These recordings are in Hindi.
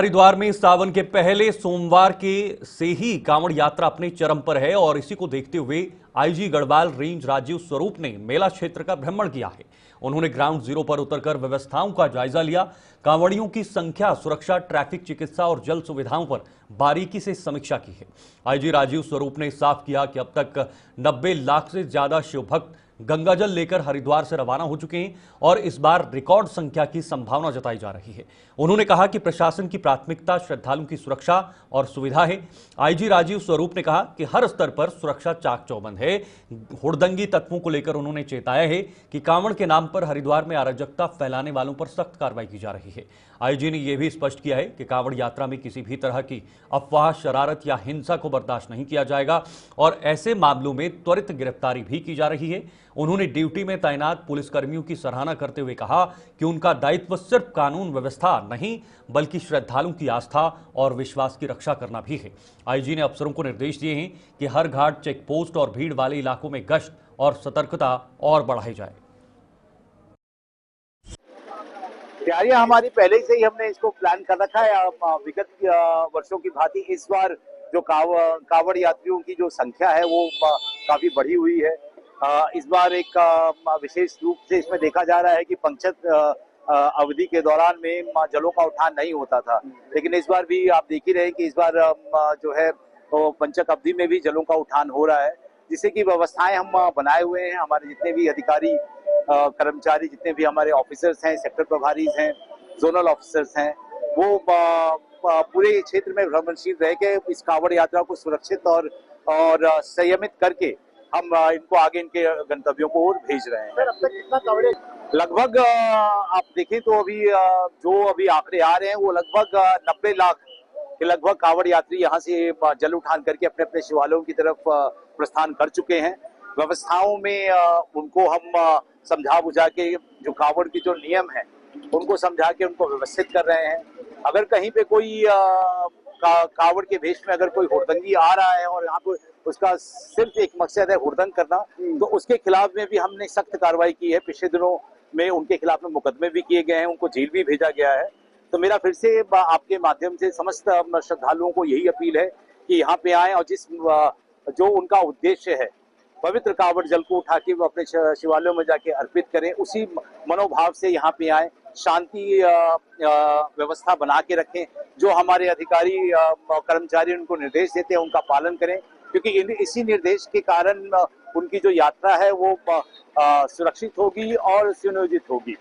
हरिद्वार में सावन के पहले सोमवार के से ही कांवड़ यात्रा अपने चरम पर है और इसी को देखते हुए आईजी गढ़वाल रेंज राजीव स्वरूप ने मेला क्षेत्र का भ्रमण किया है। उन्होंने ग्राउंड जीरो पर उतरकर व्यवस्थाओं का जायजा लिया। कांवड़ियों की संख्या, सुरक्षा, ट्रैफिक, चिकित्सा और जल सुविधाओं पर बारीकी से समीक्षा की है। आईजी राजीव स्वरूप ने साफ किया कि अब तक 90 लाख से ज्यादा शिवभक्त गंगाजल लेकर हरिद्वार से रवाना हो चुके हैं और इस बार रिकॉर्ड संख्या की संभावना जताई जा रही है। उन्होंने कहा कि प्रशासन की प्राथमिकता श्रद्धालुओं की सुरक्षा और सुविधा है। आईजी राजीव स्वरूप ने कहा कि हर स्तर पर सुरक्षा चाक चौबंद है। हुड़दंगी तत्वों को लेकर उन्होंने चेताया है कि कांवड़ के नाम पर हरिद्वार में अराजकता फैलाने वालों पर सख्त कार्रवाई की जा रही है। आईजी ने यह भी स्पष्ट किया है कि कांवड़ यात्रा में किसी भी तरह की अफवाह, शरारत या हिंसा को बर्दाश्त नहीं किया जाएगा और ऐसे मामलों में त्वरित गिरफ्तारी भी की जा रही है। उन्होंने ड्यूटी में तैनात पुलिसकर्मियों की सराहना करते हुए कहा कि उनका दायित्व सिर्फ कानून व्यवस्था नहीं बल्कि श्रद्धालुओं की आस्था और विश्वास की रक्षा करना भी है। आईजी ने अफसरों को निर्देश दिए हैं कि हर घाट, चेक पोस्ट और भीड़ वाले इलाकों में गश्त और सतर्कता और बढ़ाई जाए। तैयारियां हमारी पहले से ही हमने इसको प्लान कर रखा है। विगत वर्षों की भांति इस बार जो कांवड़ यात्रियों की जो संख्या है वो काफी बढ़ी हुई है। इस बार एक विशेष रूप से इसमें देखा जा रहा है कि पंचक अवधि के दौरान में जलों का उठान नहीं होता था, लेकिन इस बार भी आप देख ही रहे हैं कि इस बार जो है तो पंचक अवधि में भी जलों का उठान हो रहा है, जिससे कि व्यवस्थाएं हम बनाए हुए हैं। हमारे जितने भी अधिकारी, कर्मचारी, जितने भी हमारे ऑफिसर्स हैं, सेक्टर प्रभारी हैं, जोनल ऑफिसर्स हैं, वो पूरे क्षेत्र में भ्रमणशील रह के इस कांवड़ यात्रा को सुरक्षित और संयमित करके हम इनको आगे इनके गंतव्यों को और भेज रहे हैं। सर, अब तक कितना कांवड़े? लगभग आप देखें तो अभी जो अभी आंकड़े आ रहे हैं वो लगभग 90 लाख के लगभग कांवड़ यात्री यहाँ से जल उठान करके अपने अपने शिवालयों की तरफ प्रस्थान कर चुके हैं। व्यवस्थाओं में उनको हम समझा बुझा के, जो कांवड़ की जो नियम है उनको समझा के उनको व्यवस्थित कर रहे हैं। अगर कहीं पे कोई कांवड़ के भेष में अगर कोई हुड़दंगी आ रहा है और यहाँ पे उसका सिर्फ एक मकसद है हुड़दंग करना, तो उसके खिलाफ में भी हमने सख्त कार्रवाई की है। पिछले दिनों में उनके खिलाफ में मुकदमे भी किए गए हैं, उनको जेल भी भेजा गया है। तो मेरा फिर से आपके माध्यम से समस्त श्रद्धालुओं को यही अपील है कि यहाँ पे आए और जो उनका उद्देश्य है पवित्र कांवड़ जल को उठा के वो अपने शिवालयों में जाके अर्पित करें, उसी मनोभाव से यहाँ पे आए, शांति व्यवस्था बना के रखें। जो हमारे अधिकारी कर्मचारी उनको निर्देश देते हैं उनका पालन करें, क्योंकि इसी निर्देश के कारण उनकी जो यात्रा है वो सुरक्षित होगी और सुनियोजित होगी।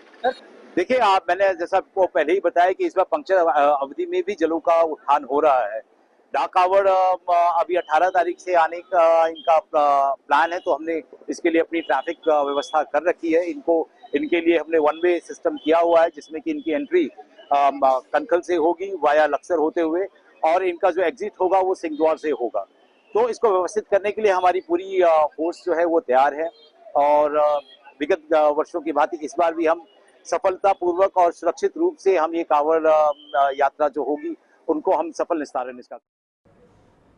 देखिए, मैंने जैसा आपको पहले ही बताया कि इस बार पंचक अवधि में भी जलों का उठान हो रहा है। डाक कांवड़ अभी 18 तारीख से आने का इनका प्लान है, तो हमने इसके लिए अपनी ट्रैफिक व्यवस्था कर रखी है। इनके लिए हमने वन वे सिस्टम किया हुआ है, जिसमें कि इनकी एंट्री कनखल से होगी वाया लक्सर होते हुए, और इनका जो एग्जिट होगा वो सिंहद्वार से होगा। तो इसको व्यवस्थित करने के लिए हमारी पूरी फोर्स जो है वो तैयार है और विगत वर्षों की भांति इस बार भी हम सफलतापूर्वक और सुरक्षित रूप से हम ये कांवड़ यात्रा जो होगी उनको हम सफल निस्तारण इसका